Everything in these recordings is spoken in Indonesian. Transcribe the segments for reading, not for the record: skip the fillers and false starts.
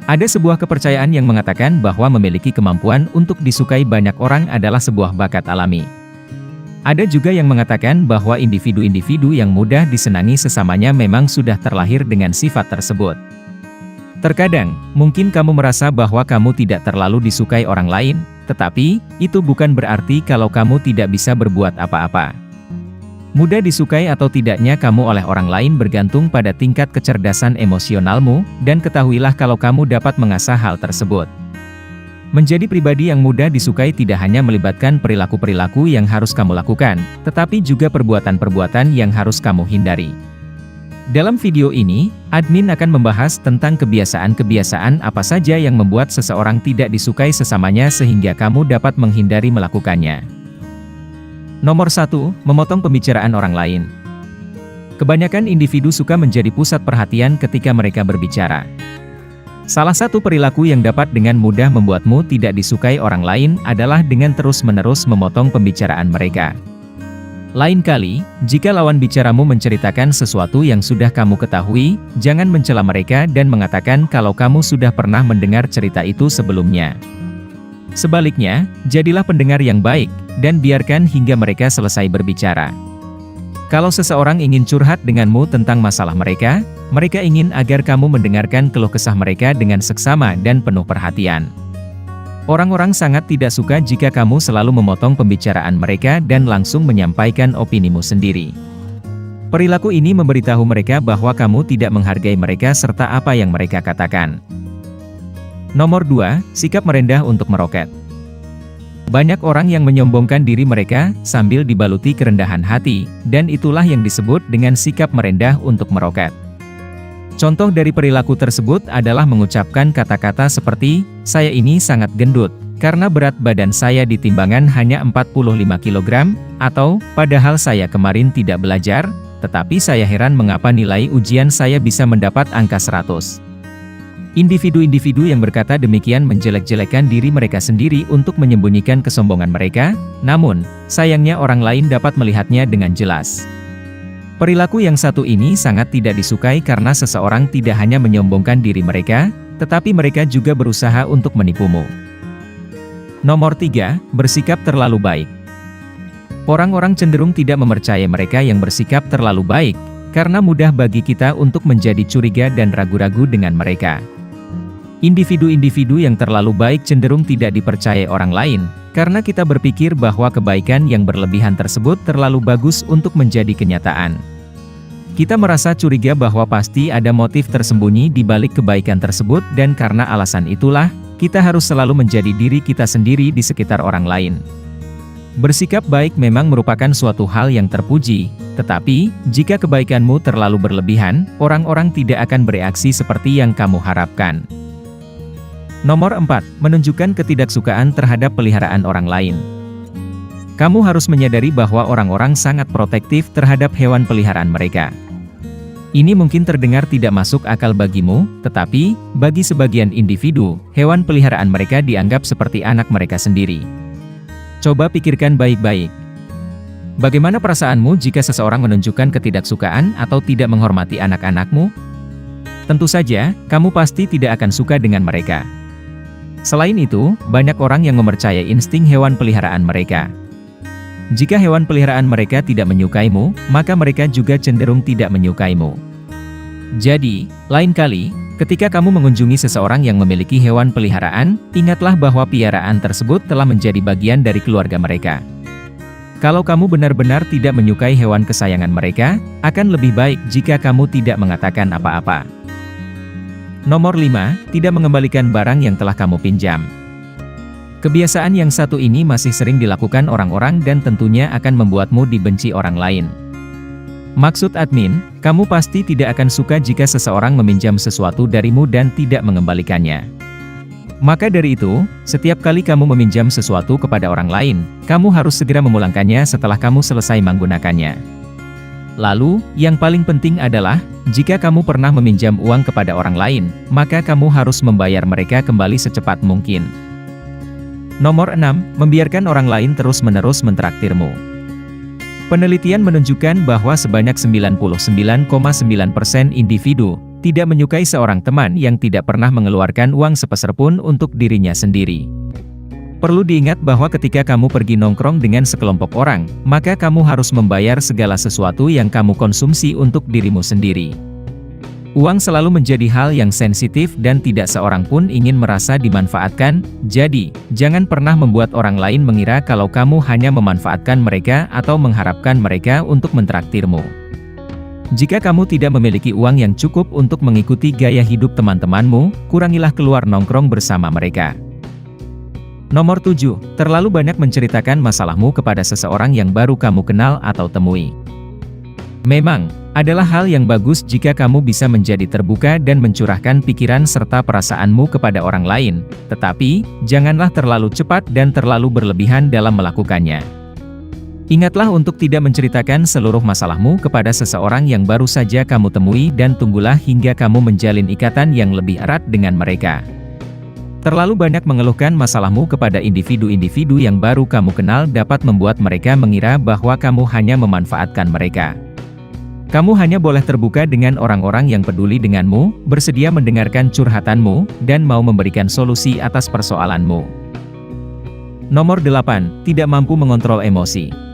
Ada sebuah kepercayaan yang mengatakan bahwa memiliki kemampuan untuk disukai banyak orang adalah sebuah bakat alami. Ada juga yang mengatakan bahwa individu-individu yang mudah disenangi sesamanya memang sudah terlahir dengan sifat tersebut. Terkadang, mungkin kamu merasa bahwa kamu tidak terlalu disukai orang lain, tetapi, itu bukan berarti kalau kamu tidak bisa berbuat apa-apa. Mudah disukai atau tidaknya kamu oleh orang lain bergantung pada tingkat kecerdasan emosionalmu, dan ketahuilah kalau kamu dapat mengasah hal tersebut. Menjadi pribadi yang mudah disukai tidak hanya melibatkan perilaku-perilaku yang harus kamu lakukan, tetapi juga perbuatan-perbuatan yang harus kamu hindari. Dalam video ini, admin akan membahas tentang kebiasaan-kebiasaan apa saja yang membuat seseorang tidak disukai sesamanya sehingga kamu dapat menghindari melakukannya. Nomor 1, memotong pembicaraan orang lain. Kebanyakan individu suka menjadi pusat perhatian ketika mereka berbicara. Salah satu perilaku yang dapat dengan mudah membuatmu tidak disukai orang lain adalah dengan terus-menerus memotong pembicaraan mereka. Lain kali, jika lawan bicaramu menceritakan sesuatu yang sudah kamu ketahui, jangan mencela mereka dan mengatakan kalau kamu sudah pernah mendengar cerita itu sebelumnya. Sebaliknya, jadilah pendengar yang baik, dan biarkan hingga mereka selesai berbicara. Kalau seseorang ingin curhat denganmu tentang masalah mereka, mereka ingin agar kamu mendengarkan keluh kesah mereka dengan seksama dan penuh perhatian. Orang-orang sangat tidak suka jika kamu selalu memotong pembicaraan mereka dan langsung menyampaikan opinimu sendiri. Perilaku ini memberitahu mereka bahwa kamu tidak menghargai mereka serta apa yang mereka katakan. Nomor 2, sikap merendah untuk meroket. Banyak orang yang menyombongkan diri mereka sambil dibaluti kerendahan hati, dan itulah yang disebut dengan sikap merendah untuk meroket. Contoh dari perilaku tersebut adalah mengucapkan kata-kata seperti, "Saya ini sangat gendut, karena berat badan saya di timbangan hanya 45 kg, atau, "Padahal saya kemarin tidak belajar, tetapi saya heran mengapa nilai ujian saya bisa mendapat angka 100. Individu-individu yang berkata demikian menjelek-jelekan diri mereka sendiri untuk menyembunyikan kesombongan mereka, namun, sayangnya orang lain dapat melihatnya dengan jelas. Perilaku yang satu ini sangat tidak disukai karena seseorang tidak hanya menyombongkan diri mereka, tetapi mereka juga berusaha untuk menipumu. Nomor 3, bersikap terlalu baik. Orang-orang cenderung tidak mempercayai mereka yang bersikap terlalu baik, karena mudah bagi kita untuk menjadi curiga dan ragu-ragu dengan mereka. Individu-individu yang terlalu baik cenderung tidak dipercayai orang lain, karena kita berpikir bahwa kebaikan yang berlebihan tersebut terlalu bagus untuk menjadi kenyataan. Kita merasa curiga bahwa pasti ada motif tersembunyi di balik kebaikan tersebut dan karena alasan itulah, kita harus selalu menjadi diri kita sendiri di sekitar orang lain. Bersikap baik memang merupakan suatu hal yang terpuji, tetapi, jika kebaikanmu terlalu berlebihan, orang-orang tidak akan bereaksi seperti yang kamu harapkan. Nomor 4, menunjukkan ketidaksukaan terhadap peliharaan orang lain. Kamu harus menyadari bahwa orang-orang sangat protektif terhadap hewan peliharaan mereka. Ini mungkin terdengar tidak masuk akal bagimu, tetapi, bagi sebagian individu, hewan peliharaan mereka dianggap seperti anak mereka sendiri. Coba pikirkan baik-baik. Bagaimana perasaanmu jika seseorang menunjukkan ketidaksukaan atau tidak menghormati anak-anakmu? Tentu saja, kamu pasti tidak akan suka dengan mereka. Selain itu, banyak orang yang mempercayai insting hewan peliharaan mereka. Jika hewan peliharaan mereka tidak menyukaimu, maka mereka juga cenderung tidak menyukaimu. Jadi, lain kali, ketika kamu mengunjungi seseorang yang memiliki hewan peliharaan, ingatlah bahwa piaraan tersebut telah menjadi bagian dari keluarga mereka. Kalau kamu benar-benar tidak menyukai hewan kesayangan mereka, akan lebih baik jika kamu tidak mengatakan apa-apa. Nomor 5, tidak mengembalikan barang yang telah kamu pinjam. Kebiasaan yang satu ini masih sering dilakukan orang-orang dan tentunya akan membuatmu dibenci orang lain. Maksud admin, kamu pasti tidak akan suka jika seseorang meminjam sesuatu darimu dan tidak mengembalikannya. Maka dari itu, setiap kali kamu meminjam sesuatu kepada orang lain, kamu harus segera memulangkannya setelah kamu selesai menggunakannya. Lalu, yang paling penting adalah, jika kamu pernah meminjam uang kepada orang lain, maka kamu harus membayar mereka kembali secepat mungkin. Nomor 6, membiarkan orang lain terus-menerus mentraktirmu. Penelitian menunjukkan bahwa sebanyak 99,9% individu Tidak menyukai seorang teman yang tidak pernah mengeluarkan uang sepeser pun untuk dirinya sendiri. Perlu diingat bahwa ketika kamu pergi nongkrong dengan sekelompok orang, maka kamu harus membayar segala sesuatu yang kamu konsumsi untuk dirimu sendiri. Uang selalu menjadi hal yang sensitif dan tidak seorang pun ingin merasa dimanfaatkan, jadi, jangan pernah membuat orang lain mengira kalau kamu hanya memanfaatkan mereka atau mengharapkan mereka untuk mentraktirmu. Jika kamu tidak memiliki uang yang cukup untuk mengikuti gaya hidup teman-temanmu, kurangilah keluar nongkrong bersama mereka. Nomor 7, terlalu banyak menceritakan masalahmu kepada seseorang yang baru kamu kenal atau temui. Memang, adalah hal yang bagus jika kamu bisa menjadi terbuka dan mencurahkan pikiran serta perasaanmu kepada orang lain, tetapi, janganlah terlalu cepat dan terlalu berlebihan dalam melakukannya. Ingatlah untuk tidak menceritakan seluruh masalahmu kepada seseorang yang baru saja kamu temui dan tunggulah hingga kamu menjalin ikatan yang lebih erat dengan mereka. Terlalu banyak mengeluhkan masalahmu kepada individu-individu yang baru kamu kenal dapat membuat mereka mengira bahwa kamu hanya memanfaatkan mereka. Kamu hanya boleh terbuka dengan orang-orang yang peduli denganmu, bersedia mendengarkan curhatanmu, dan mau memberikan solusi atas persoalanmu. Nomor 8, tidak mampu mengontrol emosi.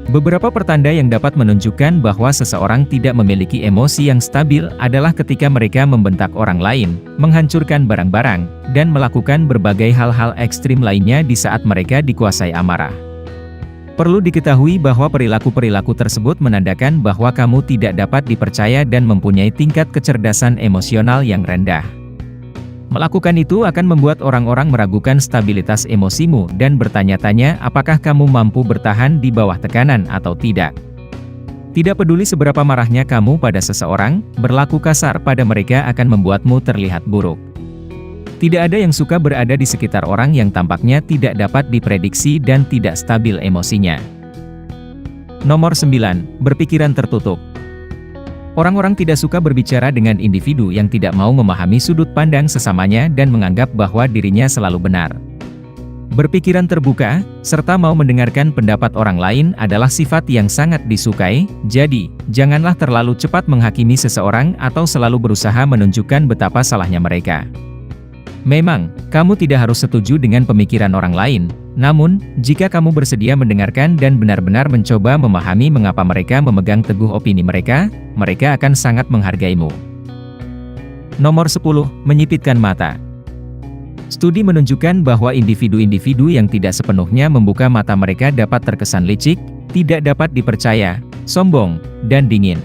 Beberapa pertanda yang dapat menunjukkan bahwa seseorang tidak memiliki emosi yang stabil adalah ketika mereka membentak orang lain, menghancurkan barang-barang, dan melakukan berbagai hal-hal ekstrim lainnya di saat mereka dikuasai amarah. Perlu diketahui bahwa perilaku-perilaku tersebut menandakan bahwa kamu tidak dapat dipercaya dan mempunyai tingkat kecerdasan emosional yang rendah. Melakukan itu akan membuat orang-orang meragukan stabilitas emosimu dan bertanya-tanya apakah kamu mampu bertahan di bawah tekanan atau tidak. Tidak peduli seberapa marahnya kamu pada seseorang, berlaku kasar pada mereka akan membuatmu terlihat buruk. Tidak ada yang suka berada di sekitar orang yang tampaknya tidak dapat diprediksi dan tidak stabil emosinya. Nomor 9, berpikiran tertutup. Orang-orang tidak suka berbicara dengan individu yang tidak mau memahami sudut pandang sesamanya dan menganggap bahwa dirinya selalu benar. Berpikiran terbuka, serta mau mendengarkan pendapat orang lain adalah sifat yang sangat disukai, jadi, janganlah terlalu cepat menghakimi seseorang atau selalu berusaha menunjukkan betapa salahnya mereka. Memang, kamu tidak harus setuju dengan pemikiran orang lain, namun, jika kamu bersedia mendengarkan dan benar-benar mencoba memahami mengapa mereka memegang teguh opini mereka, mereka akan sangat menghargaimu. Nomor 10, menyipitkan mata. Studi menunjukkan bahwa individu-individu yang tidak sepenuhnya membuka mata mereka dapat terkesan licik, tidak dapat dipercaya, sombong, dan dingin.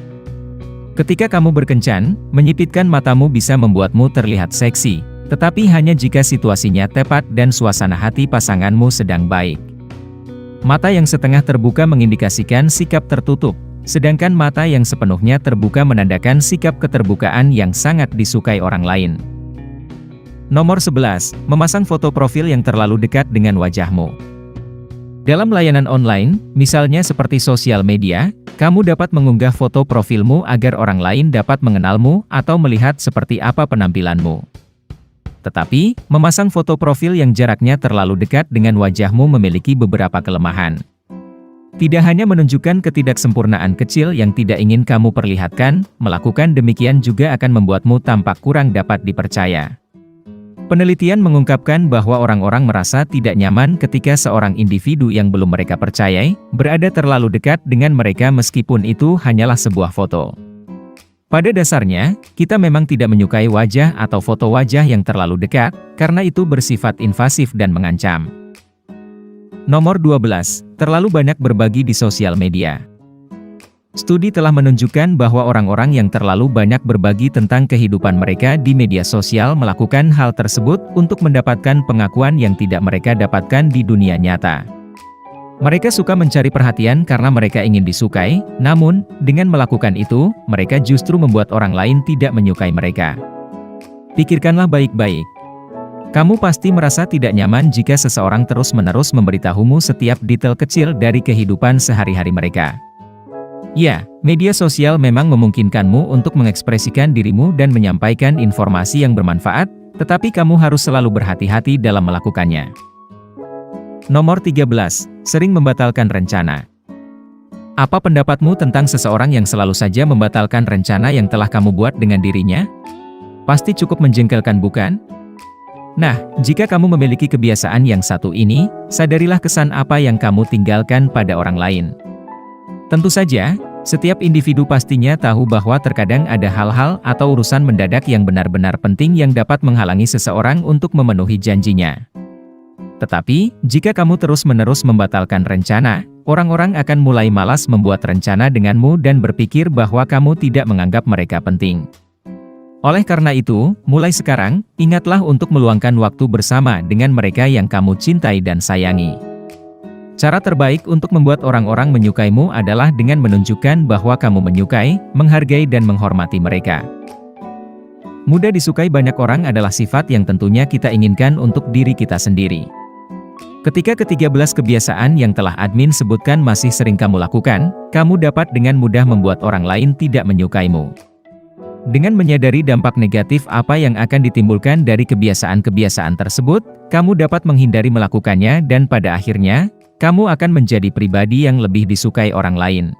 Ketika kamu berkencan, menyipitkan matamu bisa membuatmu terlihat seksi, tetapi hanya jika situasinya tepat dan suasana hati pasanganmu sedang baik. Mata yang setengah terbuka mengindikasikan sikap tertutup, sedangkan mata yang sepenuhnya terbuka menandakan sikap keterbukaan yang sangat disukai orang lain. Nomor 11, memasang foto profil yang terlalu dekat dengan wajahmu. Dalam layanan online, misalnya seperti sosial media, kamu dapat mengunggah foto profilmu agar orang lain dapat mengenalmu atau melihat seperti apa penampilanmu. Tetapi, memasang foto profil yang jaraknya terlalu dekat dengan wajahmu memiliki beberapa kelemahan. Tidak hanya menunjukkan ketidaksempurnaan kecil yang tidak ingin kamu perlihatkan, melakukan demikian juga akan membuatmu tampak kurang dapat dipercaya. Penelitian mengungkapkan bahwa orang-orang merasa tidak nyaman ketika seorang individu yang belum mereka percayai, berada terlalu dekat dengan mereka meskipun itu hanyalah sebuah foto. Pada dasarnya, kita memang tidak menyukai wajah atau foto wajah yang terlalu dekat, karena itu bersifat invasif dan mengancam. Nomor 12, terlalu banyak berbagi di sosial media. Studi telah menunjukkan bahwa orang-orang yang terlalu banyak berbagi tentang kehidupan mereka di media sosial melakukan hal tersebut untuk mendapatkan pengakuan yang tidak mereka dapatkan di dunia nyata. Mereka suka mencari perhatian karena mereka ingin disukai, namun, dengan melakukan itu, mereka justru membuat orang lain tidak menyukai mereka. Pikirkanlah baik-baik. Kamu pasti merasa tidak nyaman jika seseorang terus-menerus memberitahumu setiap detail kecil dari kehidupan sehari-hari mereka. Ya, media sosial memang memungkinkanmu untuk mengekspresikan dirimu dan menyampaikan informasi yang bermanfaat, tetapi kamu harus selalu berhati-hati dalam melakukannya. Nomor 13, sering membatalkan rencana. Apa pendapatmu tentang seseorang yang selalu saja membatalkan rencana yang telah kamu buat dengan dirinya? Pasti cukup menjengkelkan, bukan? Nah, jika kamu memiliki kebiasaan yang satu ini, sadarilah kesan apa yang kamu tinggalkan pada orang lain. Tentu saja, setiap individu pastinya tahu bahwa terkadang ada hal-hal atau urusan mendadak yang benar-benar penting yang dapat menghalangi seseorang untuk memenuhi janjinya. Tetapi, jika kamu terus-menerus membatalkan rencana, orang-orang akan mulai malas membuat rencana denganmu dan berpikir bahwa kamu tidak menganggap mereka penting. Oleh karena itu, mulai sekarang, ingatlah untuk meluangkan waktu bersama dengan mereka yang kamu cintai dan sayangi. Cara terbaik untuk membuat orang-orang menyukaimu adalah dengan menunjukkan bahwa kamu menyukai, menghargai dan menghormati mereka. Mudah disukai banyak orang adalah sifat yang tentunya kita inginkan untuk diri kita sendiri. Ketika ke-13 kebiasaan yang telah admin sebutkan masih sering kamu lakukan, kamu dapat dengan mudah membuat orang lain tidak menyukaimu. Dengan menyadari dampak negatif apa yang akan ditimbulkan dari kebiasaan-kebiasaan tersebut, kamu dapat menghindari melakukannya dan pada akhirnya, kamu akan menjadi pribadi yang lebih disukai orang lain.